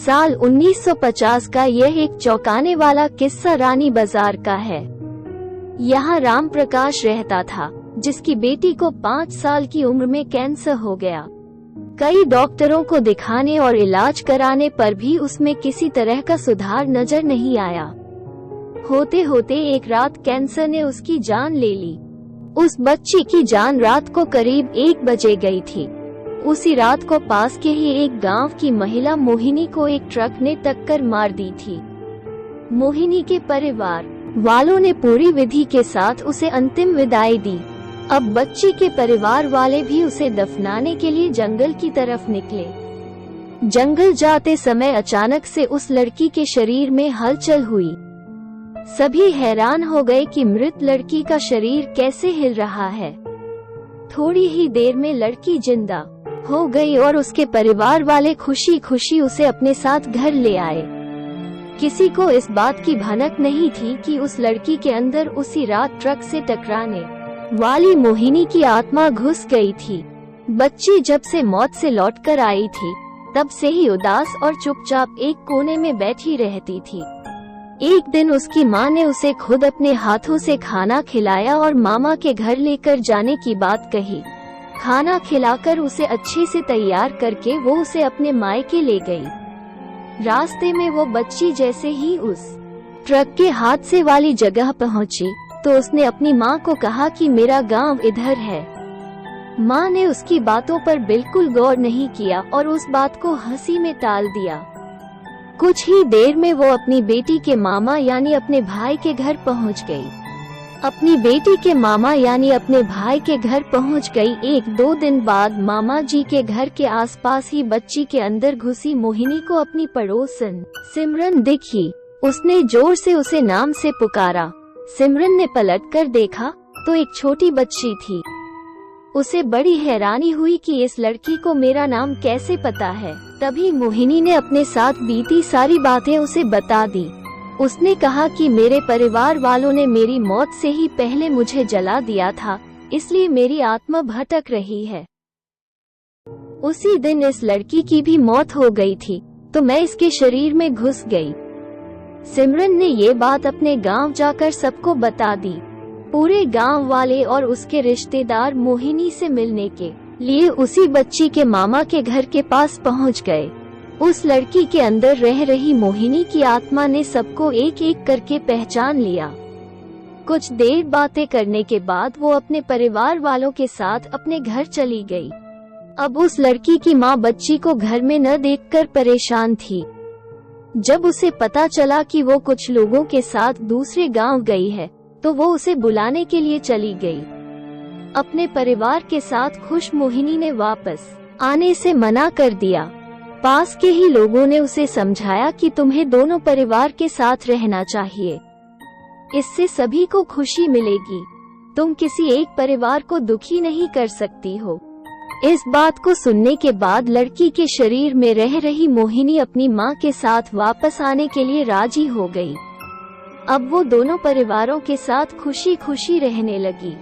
साल 1950 का यह एक चौंकाने वाला किस्सा रानी बाजार का है। यहाँ राम प्रकाश रहता था, जिसकी बेटी को 5 साल की उम्र में कैंसर हो गया। कई डॉक्टरों को दिखाने और इलाज कराने पर भी उसमें किसी तरह का सुधार नजर नहीं आया। होते होते एक रात कैंसर ने उसकी जान ले ली। उस बच्ची की जान रात को करीब 1 बजे गई थी। उसी रात को पास के ही एक गांव की महिला मोहिनी को एक ट्रक ने टक्कर मार दी थी। मोहिनी के परिवार वालों ने पूरी विधि के साथ उसे अंतिम विदाई दी। अब बच्ची के परिवार वाले भी उसे दफनाने के लिए जंगल की तरफ निकले। जंगल जाते समय अचानक से उस लड़की के शरीर में हलचल हुई। सभी हैरान हो गए कि मृत लड़की का शरीर कैसे हिल रहा है। थोड़ी ही देर में लड़की जिंदा हो गई और उसके परिवार वाले खुशी खुशी उसे अपने साथ घर ले आए। किसी को इस बात की भनक नहीं थी कि उस लड़की के अंदर उसी रात ट्रक से टकराने वाली मोहिनी की आत्मा घुस गई थी। बच्ची जब से मौत से लौटकर आई थी, तब से ही उदास और चुपचाप एक कोने में बैठी रहती थी। एक दिन उसकी माँ ने उसे खुद अपने हाथों से खाना खिलाया और मामा के घर लेकर जाने की बात कही। खाना खिलाकर उसे अच्छे से तैयार करके वो उसे अपने मायके ले गई। रास्ते में वो बच्ची जैसे ही उस ट्रक के हादसे वाली जगह पहुंची, तो उसने अपनी माँ को कहा कि मेरा गांव इधर है। माँ ने उसकी बातों पर बिल्कुल गौर नहीं किया और उस बात को हंसी में टाल दिया। कुछ ही देर में वो अपनी बेटी के मामा यानी अपने भाई के घर पहुंच गई। अपनी बेटी के मामा यानी अपने भाई के घर पहुंच गई। 1-2 दिन बाद मामा जी के घर के आसपास ही बच्ची के अंदर घुसी मोहिनी को अपनी पड़ोसन सिमरन दिखी। उसने जोर से उसे नाम से पुकारा। सिमरन ने पलटकर देखा तो एक छोटी बच्ची थी। उसे बड़ी हैरानी हुई कि इस लड़की को मेरा नाम कैसे पता है। तभी मोहिनी ने अपने साथ बीती सारी बातें उसे बता दी। उसने कहा कि मेरे परिवार वालों ने मेरी मौत से ही पहले मुझे जला दिया था, इसलिए मेरी आत्मा भटक रही है। उसी दिन इस लड़की की भी मौत हो गई थी, तो मैं इसके शरीर में घुस गई। सिमरन ने ये बात अपने गांव जाकर सबको बता दी। पूरे गांव वाले और उसके रिश्तेदार मोहिनी से मिलने के लिए उसी बच्ची के मामा के घर के पास पहुंच गए। उस लड़की के अंदर रह रही मोहिनी की आत्मा ने सबको एक एक करके पहचान लिया। कुछ देर बातें करने के बाद वो अपने परिवार वालों के साथ अपने घर चली गई। अब उस लड़की की माँ बच्ची को घर में न देखकर परेशान थी। जब उसे पता चला कि वो कुछ लोगों के साथ दूसरे गांव गई है, तो वो उसे बुलाने के लिए चली गई। अपने परिवार के साथ खुश मोहिनी ने वापस आने से मना कर दिया। पास के ही लोगों ने उसे समझाया कि तुम्हें दोनों परिवार के साथ रहना चाहिए, इससे सभी को खुशी मिलेगी। तुम किसी एक परिवार को दुखी नहीं कर सकती हो। इस बात को सुनने के बाद लड़की के शरीर में रह रही मोहिनी अपनी माँ के साथ वापस आने के लिए राजी हो गई। अब वो दोनों परिवारों के साथ खुशी खुशी रहने लगी।